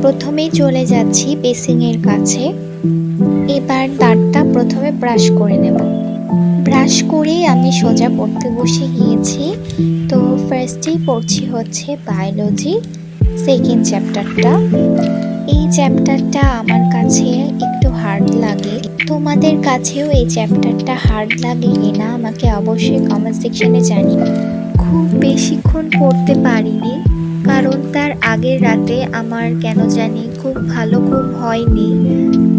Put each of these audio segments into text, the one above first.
প্রথমেই চলে যাচ্ছি বেসিং এর কাছে। এবার দাঁতটা প্রথমে ব্রাশ করে নেব। ব্রাশ করে আমি সোজা পড়তে বসে গিয়েছি। তো ফার্স্টেই পড়ছি হচ্ছে বায়োলজি সেকেন্ড চ্যাপ্টারটা। এই চ্যাপ্টারটা আমার কাছে একটু হার্ড লাগে। তোমাদের কাছেও এই চ্যাপ্টারটা হার্ড লাগে কিনা আমাকে অবশ্যই কমেন্ট সেকশনে জানিও। খুব বেশিক্ষণ পড়তে পারিনি, কারণ তার আগের রাতে আমার কেন জানি খুব ভালো ঘুম হয়নি।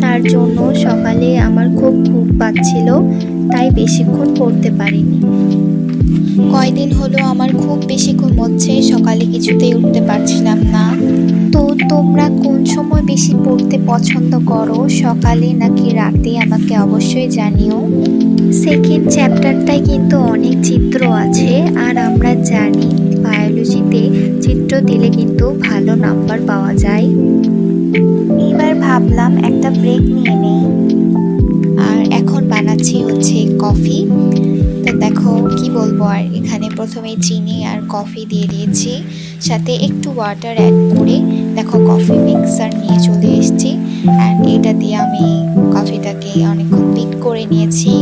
তার জন্য সকালে আমার খুব ঘুম পাচ্ছিল, তাই বেশিক্ষণ পড়তে পারিনি। কয়দিন হলো আমার খুব বেশি ঘুম হচ্ছে, সকালে কিছুতেই উঠতে পারছিলাম না। তো তোমরা কোন সময় বেশি পড়তে পছন্দ করো, সকালে নাকি রাতে, আমাকে অবশ্যই জানিও। সেকেন্ড চ্যাপ্টারটায় কিন্তু অনেক চিত্র আছে, আর আমরা জানি বায়োলজিতে চিত্র দিলে কিন্তু ভালো নাম্বার পাওয়া যায়। এবার ভাবলাম একটা ব্রেক নিয়ে নেই, আর এখন বানাচ্ছি হচ্ছে কফি। তো দেখো কি বলবো, আর এখানে প্রথমে চিনি আর কফি দিয়ে দিয়েছি, সাথে একটু ওয়াটার অ্যাড করে দেখো কফি মিক্সার নিয়ে চলে এসেছি। অ্যান্ড এটা দিয়ে আমি কফিটাকে অনেকক্ষণ বিট করে নিয়েছি।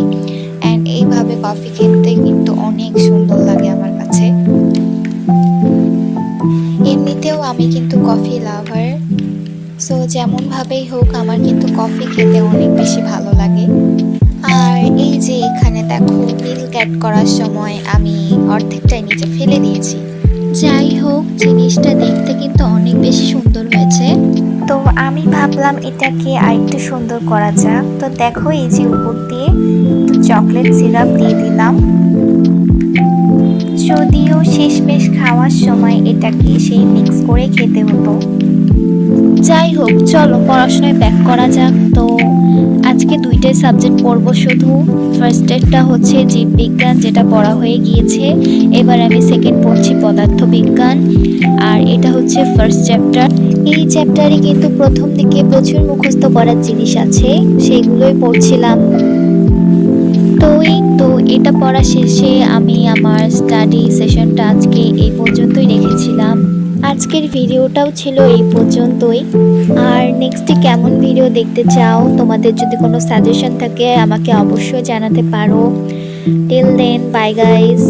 অ্যান্ড এইভাবে কফি খেতে কিন্তু অনেক সুন্দর লাগে আমার কাছে। এমনিতেও আমি কিন্তু কফি লাভার, সো যেমনভাবেই হোক আমার কিন্তু কফি খেতে অনেক বেশি ভালো লাগে। আর এই যে এখানে দেখো মিল্ক অ্যাড করার সময় আমি অর্ধেকটাই নিচে ফেলে দিয়েছি। যাই হোক, জিনিসটা দেখতে কিন্তু অনেক বেশি সুন্দর হয়েছে। তো আমি ভাবলাম এটাকে আরেকটু সুন্দর করা যাক। তো দেখো এই যে উপর দিয়ে চকলেট সিরাপ দিয়ে দিলাম, যদিও শেষমেশ খাওয়ার সময় এটাকে সেই মিক্স করে খেতে হতো। যাই হোক, চলো পড়াশোনায় ব্যাক করা যাক। তো আজকে দুইটাই সাবজেক্ট পড়বো শুধু। ফার্স্ট এরটা হচ্ছে জীববিজ্ঞান, যেটা পড়া হয়ে গিয়েছে। এবার আমি সেকেন্ড পড়ছি পদার্থবিজ্ঞান, আর এটা হচ্ছে ফার্স্ট চ্যাপ্টার। এই চ্যাপ্টারে কিন্তু প্রথম দিকে প্রচুর মুখস্থ করার জিনিস আছে, সেগুলোই পড়ছিলাম। তো এটা পড়া শেষে আমি আমার স্টাডি সেশনটা আজকে এই পর্যন্তই রেখেছিলাম। আজকের ভিডিওটাও ছিল এই পর্যন্তই। আর নেক্সটে কেমন ভিডিও দেখতে চাও, তোমাদের যদি কোনো সাজেশন থাকে আমাকে অবশ্যই জানাতে পারো। Till then, bye guys.